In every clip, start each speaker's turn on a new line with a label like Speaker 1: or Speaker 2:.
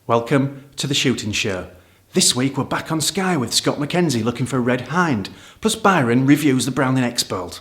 Speaker 1: Welcome to the Shooting Show. This week we're back on Skye with Scott Mackenzie looking for a red hind, plus Byron reviews the Browning X-Bolt.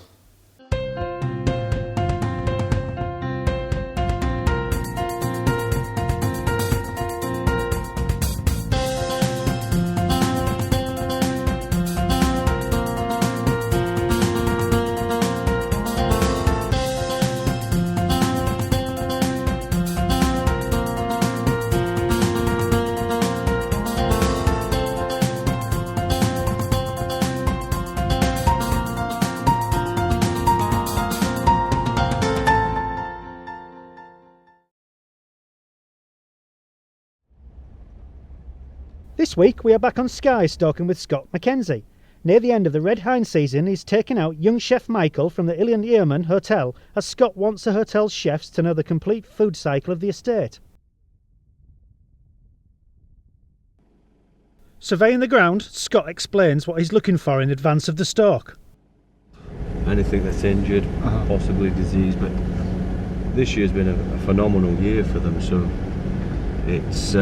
Speaker 2: This week we are back on Skye Stocking with Scott Mackenzie. Near the end of the red hind season, he's taken out young chef Michael from the Eilean Iarmain hotel, as Scott wants the hotel's chefs to know the complete food cycle of the estate. Surveying the ground, Scott explains what he's looking for in advance of the stalk.
Speaker 3: Anything that's injured, possibly diseased, but this year's been a phenomenal year for them, so it's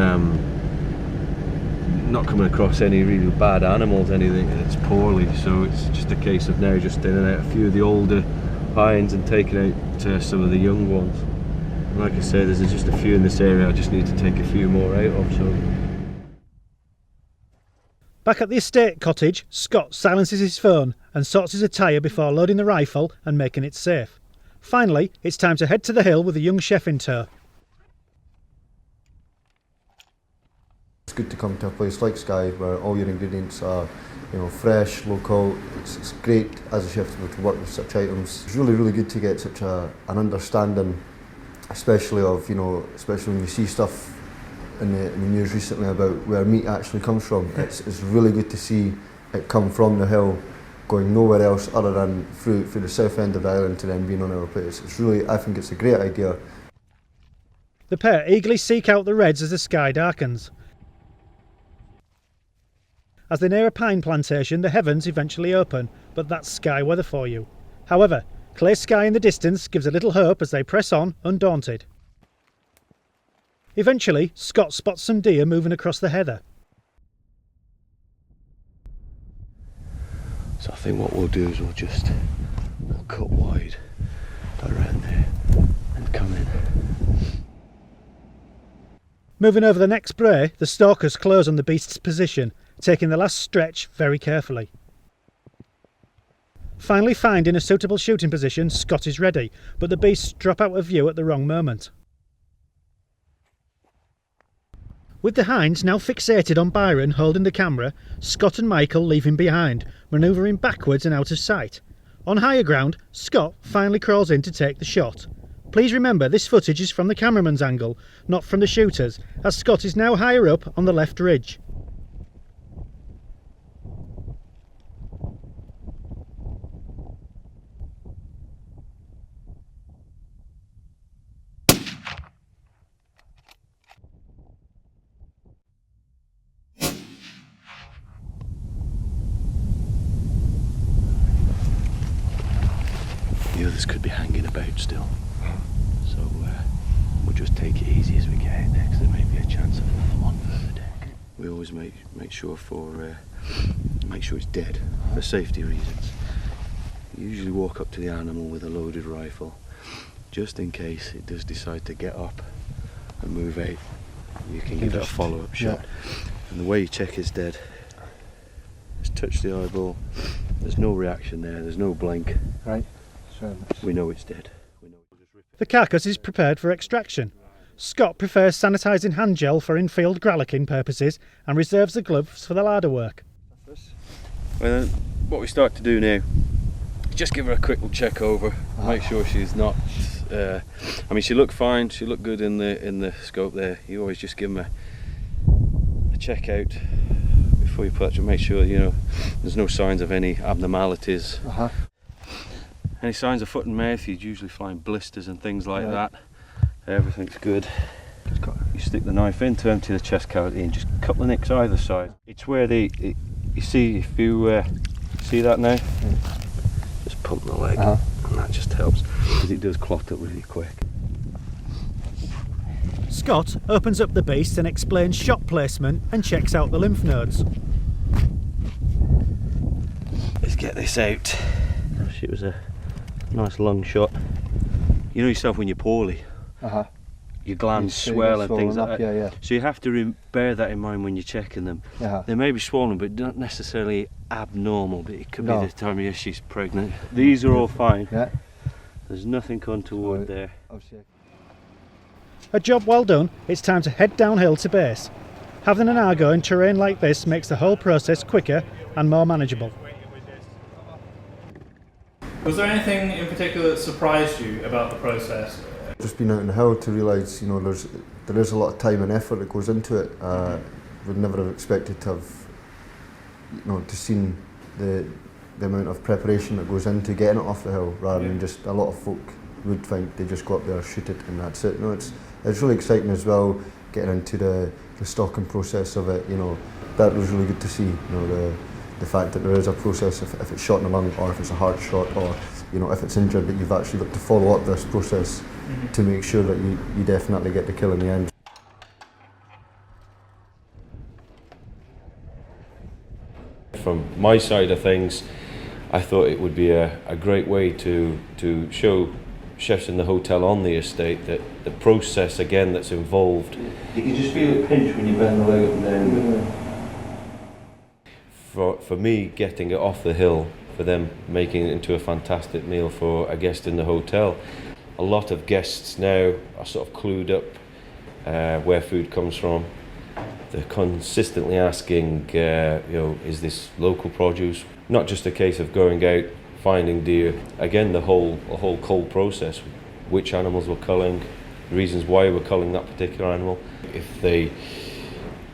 Speaker 3: not coming across any really bad animals, anything that's poorly, so it's just a case of now just thinning out a few of the older hinds and taking out some of the young ones. And like I said, there's just a few in this area I just need to take a few more out of. So
Speaker 2: Back at the estate cottage, Scott silences his phone and sorts his attire before loading the rifle and making it safe. Finally, it's time to head to the hill with the young chef in tow.
Speaker 4: It's good to come to a place like Skye where all your ingredients are, fresh, local. It's great as a chef to be able to work with such items. It's really good to get such an understanding, especially when you see stuff in the news recently about where meat actually comes from. It's really good to see it come from the hill, going nowhere else other than through the south end of the island to then being on our place. I think it's a great idea.
Speaker 2: The pair eagerly seek out the reds as the sky darkens. As they near a pine plantation, the heavens eventually open, but that's Skye weather for you. However, clear sky in the distance gives a little hope as they press on, undaunted. Eventually, Scott spots some deer moving across the heather.
Speaker 3: I think what we'll do is we'll cut wide around there and come in.
Speaker 2: Moving over the next brae, the stalkers close on the beast's position, taking the last stretch very carefully. Finally finding a suitable shooting position, Scott is ready, but the beasts drop out of view at the wrong moment. With the hinds now fixated on Byron holding the camera, Scott and Michael leave him behind, manoeuvring backwards and out of sight. On higher ground, Scott finally crawls in to take the shot. Please remember this footage is from the cameraman's angle, not from the shooter's, as Scott is now higher up on the left ridge.
Speaker 3: The others could be hanging about still, so we'll just take it easy as we get out there, because there may be a chance of another one further down. We always make sure it's dead for safety reasons. You usually walk up to the animal with a loaded rifle, just in case it does decide to get up and move out. You can give it a follow-up shot. And the way you check it's dead, just touch the eyeball. There's no reaction there. There's no blink.
Speaker 4: Right.
Speaker 3: We know it's dead.
Speaker 2: The carcass is prepared for extraction. Scott prefers sanitising hand gel for in-field gralloching purposes and reserves the gloves for the larder work.
Speaker 3: Well, what we start to do now, just give her a quick check over, make sure she's not. She looked fine. She looked good in the scope there. You always just give them a check out before you put it, make sure there's no signs of any abnormalities. Any signs of foot and mouth, you'd usually find blisters and things like that. Everything's good. You stick the knife in to empty the chest cavity and just cut the nicks either side. It's where you see, if you see that now, just pump the leg, and that just helps because it does clot up really quick.
Speaker 2: Scott opens up the beast and explains shot placement and checks out the lymph nodes.
Speaker 3: Let's get this out. It was a nice long shot. You know yourself when you're poorly, your glands swell and things like that. So you have to bear that in mind when you're checking them. They may be swollen, but not necessarily abnormal. But it could be the time of year she's pregnant. These are all fine. There's nothing untoward there.
Speaker 2: A job well done, it's time to head downhill to base. Having an Argo in terrain like this makes the whole process quicker and more manageable.
Speaker 5: Was there anything in particular that surprised you about the process?
Speaker 4: Just being out on the hill to realise, you know, there is a lot of time and effort that goes into it. Would never have expected to have, you know, to seen the amount of preparation that goes into getting it off the hill, rather than just a lot of folk would think they just go up there, shoot it, and that's it. No, it's really exciting as well, getting into the stalking process of it. You know, that was really good to see. You know, the fact that there is a process if it's shot in the lung, or if it's a hard shot, or you know, if it's injured, that you've actually got to follow up this process to make sure that you definitely get the kill in the end.
Speaker 3: From my side of things, I thought it would be a great way to show chefs in the hotel on the estate that the process again that's involved. You can just feel it pinch when you bend the leg up and down. For me, getting it off the hill, for them making it into a fantastic meal for a guest in the hotel. A lot of guests now are sort of clued up where food comes from. They're consistently asking, you know, is this local produce? Not just a case of going out, finding deer. Again, the whole cull process, which animals we're culling, the reasons why we're culling that particular animal. If they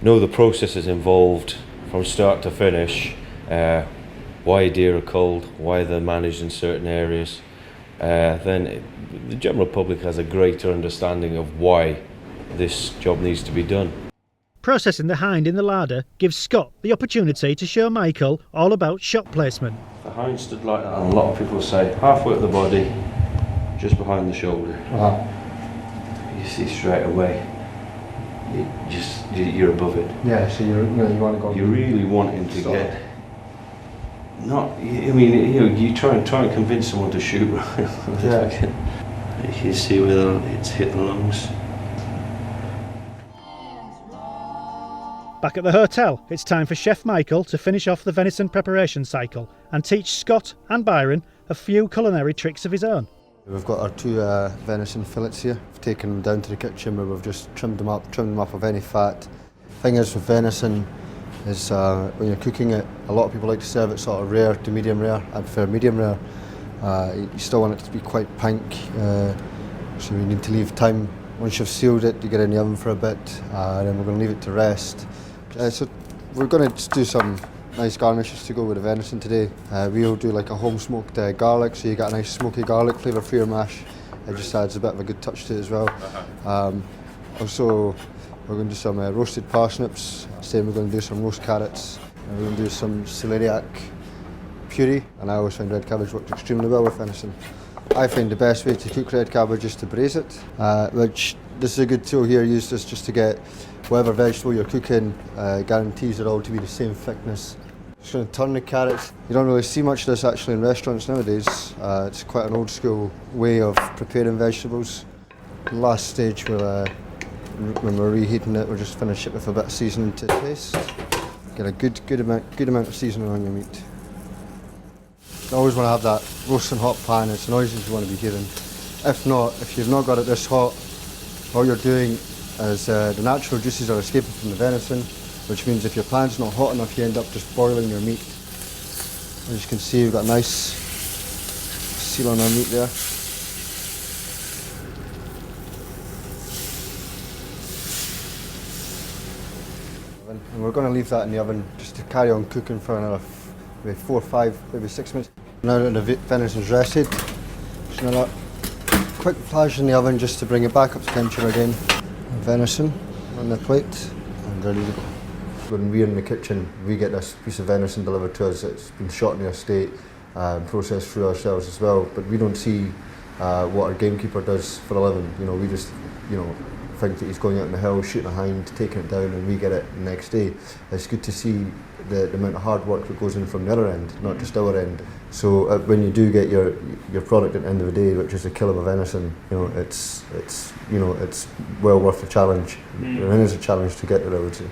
Speaker 3: know the process is involved from start to finish, why deer are culled, why they're managed in certain areas, then the general public has a greater understanding of why this job needs to be done.
Speaker 2: Processing the hind in the larder gives Scott the opportunity to show Michael all about shot placement.
Speaker 3: The hind stood like that, and a lot of people say halfway up the body, just behind the shoulder. You see straight away, you're above it.
Speaker 4: Yeah, so you want to go.
Speaker 3: You're really wanting to get. Not, I mean, you know, you try and convince someone to shoot. You can see whether it's hit the lungs.
Speaker 2: Back at the hotel, it's time for Chef Michael to finish off the venison preparation cycle and teach Scott and Byron a few culinary tricks of his own.
Speaker 4: We've got our two venison fillets here. We've taken them down to the kitchen where we've just trimmed them up of any fat. Thing is with venison is when you're cooking it, a lot of people like to serve it sort of rare to medium rare. I prefer medium rare. You still want it to be quite pink, so you need to leave time. Once you've sealed it, you get it in the oven for a bit, and then we're going to leave it to rest. So we're going to do some nice garnishes to go with the venison today. We'll do like a home smoked garlic, so you get a nice smoky garlic flavour for your mash. It just adds a bit of a good touch to it as well. Also, we're going to do some roasted parsnips. Same, we're going to do some roast carrots. And we're going to do some celeriac puree. And I always find red cabbage works extremely well with venison. I find the best way to cook red cabbage is to braise it, which this is a good tool here. Use this just to get whatever vegetable you're cooking, guarantees it all to be the same thickness. Just going to turn the carrots. You don't really see much of this actually in restaurants nowadays. It's quite an old school way of preparing vegetables. Last stage, when we're reheating it, we'll just finish it with a bit of seasoning to taste. Get a good amount of seasoning on your meat. You always want to have that roasting hot pan. It's the noises you want to be hearing. If not, if you've not got it this hot, all you're doing is the natural juices are escaping from the venison, which means if your pan's not hot enough, you end up just boiling your meat. As you can see, we've got a nice seal on our meat there. And we're going to leave that in the oven just to carry on cooking for another maybe 4, 5, maybe 6 minutes. Now that the venison's rested, just another quick flash in the oven just to bring it back up to temperature again. Venison on the plate and ready to go. When we're in the kitchen, we get this piece of venison delivered to us. It's been shot in the estate and processed through ourselves as well, but we don't see what our gamekeeper does for a living. You know, we just, you know, think that he's going out in the hill, shooting a hind, taking it down, and we get it the next day. It's good to see the amount of hard work that goes in from the other end, not just our end. So when you do get your product at the end of the day, which is a kill of a venison, it's well worth the challenge. It is a challenge to get there, I would say.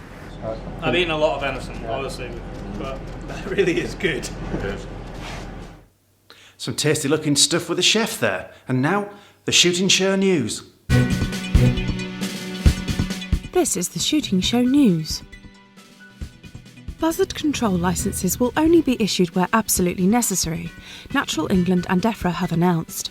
Speaker 5: I've eaten a lot of venison, obviously, but that really is good.
Speaker 1: Some tasty looking stuff with the chef there. And now, the Shooting Show news.
Speaker 6: This is the Shooting Show news. Buzzard control licences will only be issued where absolutely necessary, Natural England and DEFRA have announced.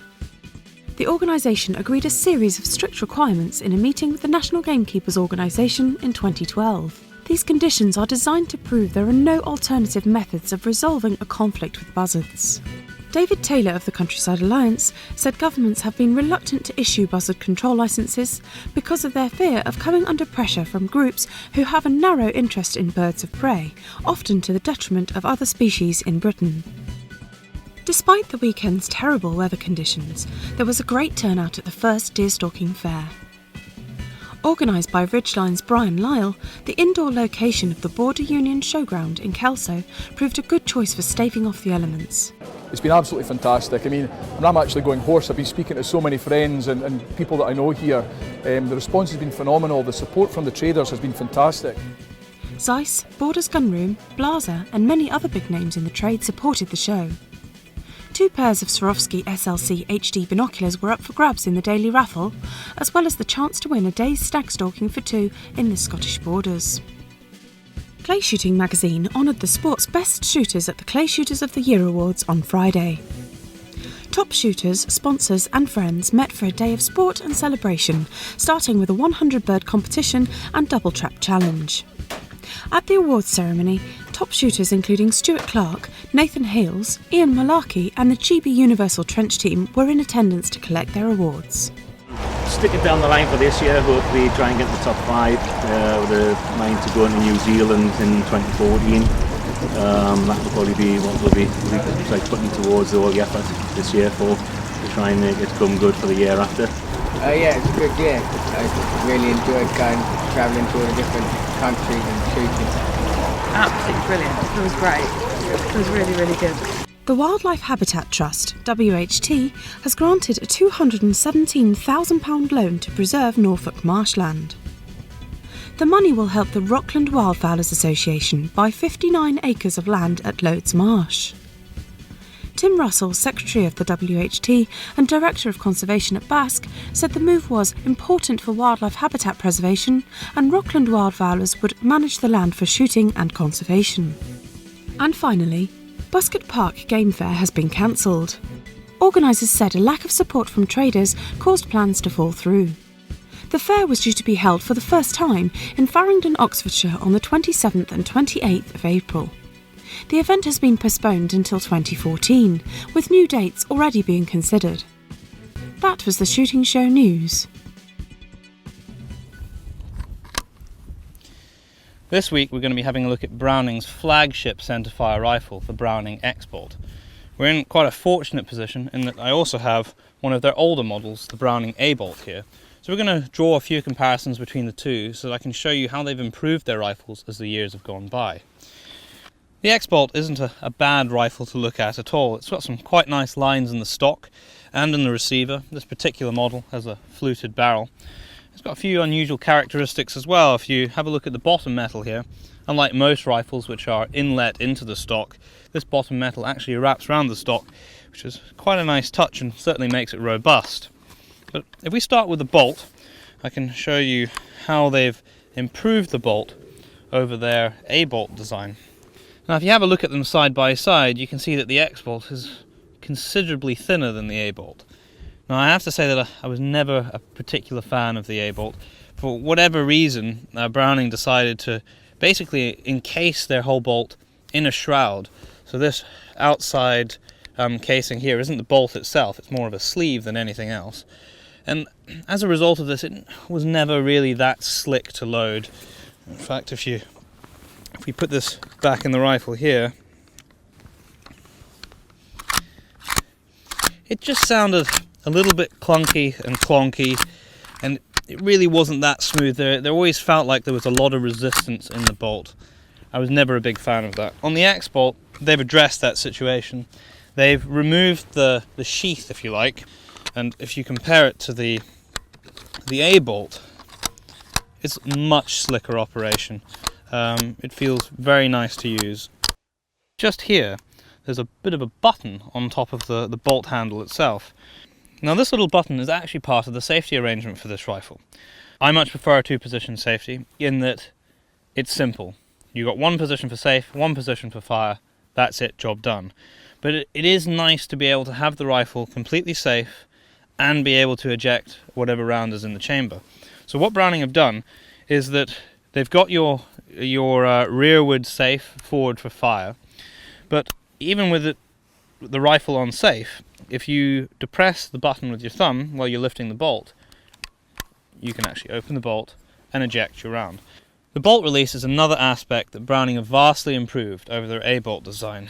Speaker 6: The organisation agreed a series of strict requirements in a meeting with the National Gamekeepers Organisation in 2012. These conditions are designed to prove there are no alternative methods of resolving a conflict with buzzards. David Taylor of the Countryside Alliance said governments have been reluctant to issue buzzard control licences because of their fear of coming under pressure from groups who have a narrow interest in birds of prey, often to the detriment of other species in Britain. Despite the weekend's terrible weather conditions, there was a great turnout at the first Deer Stalking Fair. Organised by Ridgeline's Brian Lyle, the indoor location of the Border Union Showground in Kelso proved a good choice for staving off the elements.
Speaker 7: It's been absolutely fantastic. I mean, when I'm actually going horse, I've been speaking to so many friends and people that I know here. The response has been phenomenal. The support from the traders has been fantastic.
Speaker 6: Zeiss, Borders Gunroom, Blaser and many other big names in the trade supported the show. 2 pairs of Swarovski SLC HD binoculars were up for grabs in the daily raffle, as well as the chance to win a day's stag stalking for 2 in the Scottish Borders. Clay Shooting magazine honoured the sport's best shooters at the Clay Shooters of the Year Awards on Friday. Top shooters, sponsors and friends met for a day of sport and celebration, starting with a 100-bird competition and double trap challenge. At the awards ceremony, top shooters including Stuart Clark, Nathan Hales, Ian Malarkey and the GB Universal Trench team were in attendance to collect their awards.
Speaker 8: Sticking down the line for this year, hopefully try and get the top 5 with a mind to go into New Zealand in 2014. That will probably be what we'll be like putting towards all the effort this year to try and make it come good for the year after.
Speaker 9: Yeah, it's a good year. I really enjoyed travelling to all the different countries and shooting.
Speaker 10: Absolutely brilliant. It was great. It was really, really good.
Speaker 6: The Wildlife Habitat Trust, WHT, has granted a £217,000 loan to preserve Norfolk marshland. The money will help the Rockland Wildfowlers Association buy 59 acres of land at Loads Marsh. Tim Russell, Secretary of the WHT and Director of Conservation at Basque, said the move was important for wildlife habitat preservation and Rockland wildfowlers would manage the land for shooting and conservation. And finally, Buscott Park Game Fair has been cancelled. Organisers said a lack of support from traders caused plans to fall through. The fair was due to be held for the first time in Farringdon, Oxfordshire on the 27th and 28th of April. The event has been postponed until 2014, with new dates already being considered. That was the Shooting Show news.
Speaker 5: This week we're going to be having a look at Browning's flagship centerfire rifle, the Browning X-Bolt. We're in quite a fortunate position in that I also have one of their older models, the Browning A-Bolt here. So we're going to draw a few comparisons between the two so that I can show you how they've improved their rifles as the years have gone by. The X-Bolt isn't a bad rifle to look at all. It's got some quite nice lines in the stock and in the receiver. This particular model has a fluted barrel. It's got a few unusual characteristics as well. If you have a look at the bottom metal here, unlike most rifles which are inlet into the stock, this bottom metal actually wraps around the stock, which is quite a nice touch and certainly makes it robust. But if we start with the bolt, I can show you how they've improved the bolt over their A-Bolt design. Now if you have a look at them side by side, you can see that the X-Bolt is considerably thinner than the A-Bolt. Now I have to say that I was never a particular fan of the A-Bolt. For whatever reason, Browning decided to basically encase their whole bolt in a shroud. So this outside casing here isn't the bolt itself, it's more of a sleeve than anything else. And as a result of this, it was never really that slick to load. In fact, if we put this back in the rifle here, it just sounded a little bit clunky and clonky, and it really wasn't that smooth. There always felt like there was a lot of resistance in the bolt. I was never a big fan of that. On the X bolt, they've addressed that situation. They've removed the sheath, if you like, and if you compare it to the A bolt, it's a much slicker operation. It feels very nice to use. Just here, there's a bit of a button on top of the bolt handle itself. Now this little button is actually part of the safety arrangement for this rifle. I much prefer a two-position safety in that it's simple. You've got one position for safe, one position for fire, that's it, job done. But it is nice to be able to have the rifle completely safe and be able to eject whatever round is in the chamber. So what Browning have done is that they've got your rearward safe, forward for fire, but even with the rifle on safe, if you depress the button with your thumb while you're lifting the bolt, you can actually open the bolt and eject your round. The bolt release is another aspect that Browning have vastly improved over their A-bolt design.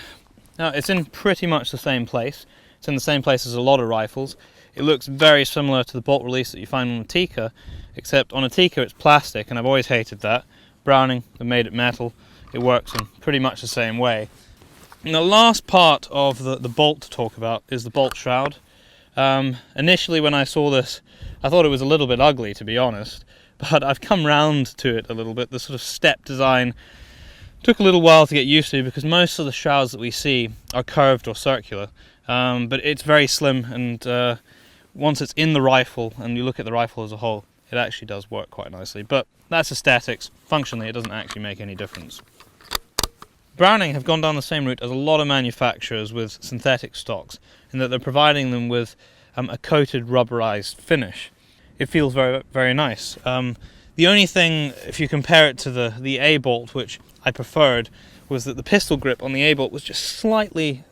Speaker 5: Now, it's in pretty much the same place. It's in the same place as a lot of rifles. It looks very similar to the bolt release that you find on a Tikka, except on a Tikka it's plastic, and I've always hated that. Browning have made it metal. It works in pretty much the same way. And the last part of the bolt to talk about is the bolt shroud. Initially when I saw this, I thought it was a little bit ugly, to be honest, but I've come round to it a little bit. The sort of step design took a little while to get used to because most of the shrouds that we see are curved or circular, but it's very slim, and once it's in the rifle and you look at the rifle as a whole, it actually does work quite nicely. But that's aesthetics. Functionally, it doesn't actually make any difference. Browning have gone down the same route as a lot of manufacturers with synthetic stocks, in that they're providing them with a coated rubberized finish. It feels very, very nice. The only thing, if you compare it to the A-bolt, which I preferred, was that the pistol grip on the A-bolt was just slightly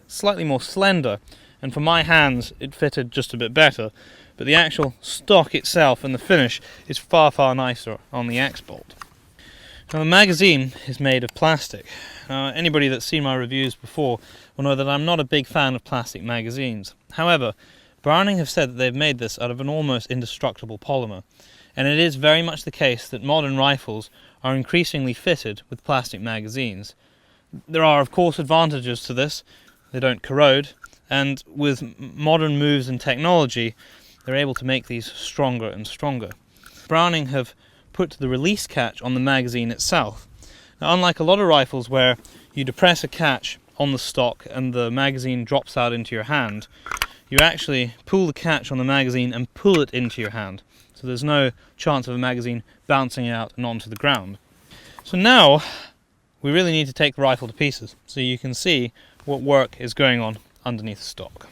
Speaker 5: more slender, and for my hands it fitted just a bit better. But the actual stock itself and the finish is far, far nicer on the X-bolt. Now the magazine is made of plastic. Anybody that's seen my reviews before will know that I'm not a big fan of plastic magazines. However, Browning have said that they've made this out of an almost indestructible polymer, and it is very much the case that modern rifles are increasingly fitted with plastic magazines. There are of course advantages to this. They don't corrode, and with modern moves in technology they're able to make these stronger and stronger. Browning have put the release catch on the magazine itself. Now, unlike a lot of rifles where you depress a catch on the stock and the magazine drops out into your hand, you actually pull the catch on the magazine and pull it into your hand. So there's no chance of a magazine bouncing out and onto the ground. So now we really need to take the rifle to pieces so you can see what work is going on underneath the stock.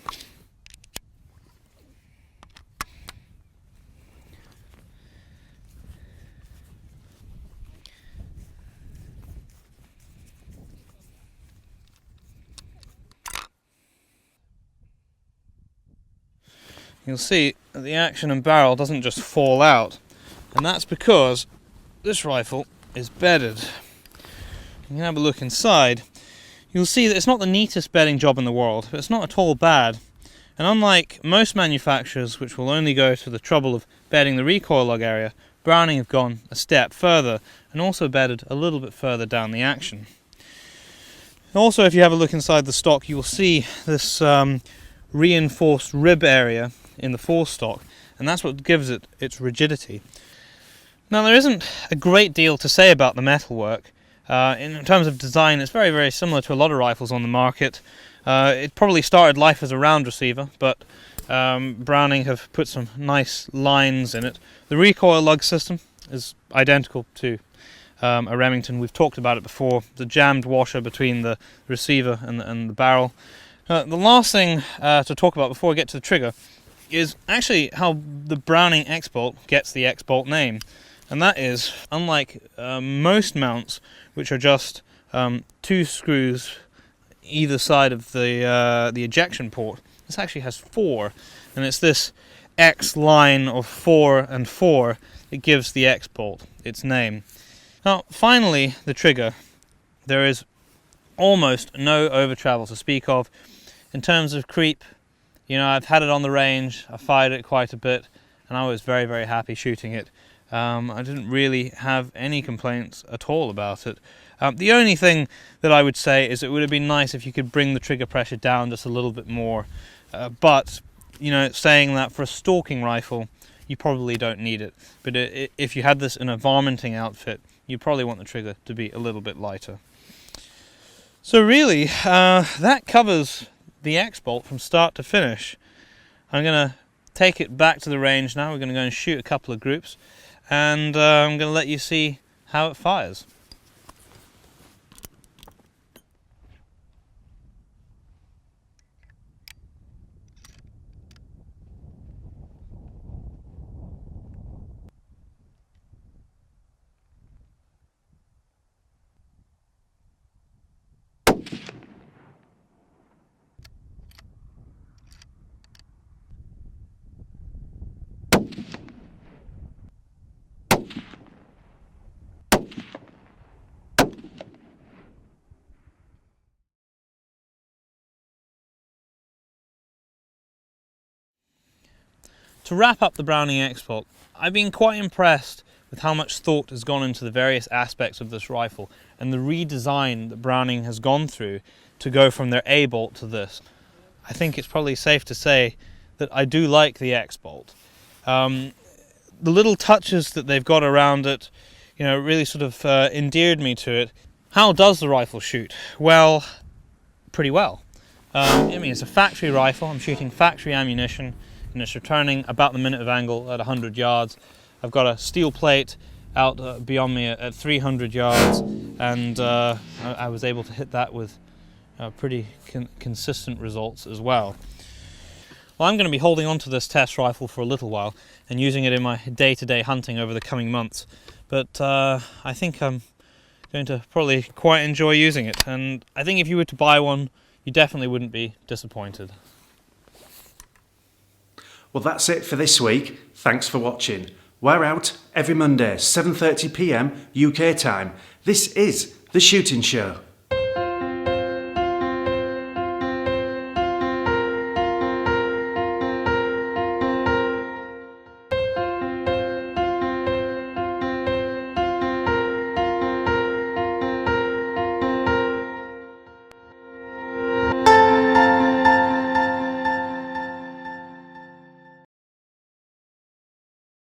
Speaker 5: You'll see that the action and barrel doesn't just fall out, and that's because this rifle is bedded. You can have a look inside. You'll see that it's not the neatest bedding job in the world, but it's not at all bad. And unlike most manufacturers, which will only go to the trouble of bedding the recoil lug area, Browning have gone a step further and also bedded a little bit further down the action. Also, if you have a look inside the stock, you will see this reinforced rib area in the forestock, and that's what gives it its rigidity. Now, there isn't a great deal to say about the metalwork. In terms of design, it's very, very similar to a lot of rifles on the market. It probably started life as a round receiver, but Browning have put some nice lines in it. The recoil lug system is identical to a Remington. We've talked about it before. The jammed washer between the receiver and the barrel. The last thing to talk about before we get to the trigger is actually how the Browning X-bolt gets the X-bolt name, and that is, unlike most mounts, which are just 2 screws either side of the ejection port, this actually has 4, and it's this X line of 4 and 4 that gives the X-bolt its name. Now, finally, the trigger. There is almost no over travel to speak of. In terms of creep, you know, I've had it on the range, I've fired it quite a bit, and and I was very, very happy shooting it. I didn't really have any complaints at all about it. The only thing that I would say is it would have been nice if you could bring the trigger pressure down just a little bit more, but you know, saying that, for a stalking rifle you probably don't need it, but if you had this in a varminting outfit, you probably want the trigger to be a little bit lighter. So really, that covers the X-bolt from start to finish. I'm going to take it back to the range now. We're going to go and shoot a couple of groups, and I'm going to let you see how it fires. To wrap up the Browning X-bolt, I've been quite impressed with how much thought has gone into the various aspects of this rifle and the redesign that Browning has gone through to go from their A-bolt to this. I think it's probably safe to say that I do like the X-bolt. The little touches that they've got around it, you know, really sort of endeared me to it. How does the rifle shoot? Well, pretty well. I mean, it's a factory rifle. I'm shooting factory ammunition, and it's returning about the minute of angle at 100 yards. I've got a steel plate out beyond me at 300 yards, and I was able to hit that with pretty consistent results as well. Well, I'm going to be holding on to this test rifle for a little while and using it in my day-to-day hunting over the coming months, but I think I'm going to probably quite enjoy using it, and I think if you were to buy one, you definitely wouldn't be disappointed.
Speaker 1: Well, that's it for this week. Thanks for watching. We're out every Monday, 7:30 p.m. UK time. This is The Shooting Show.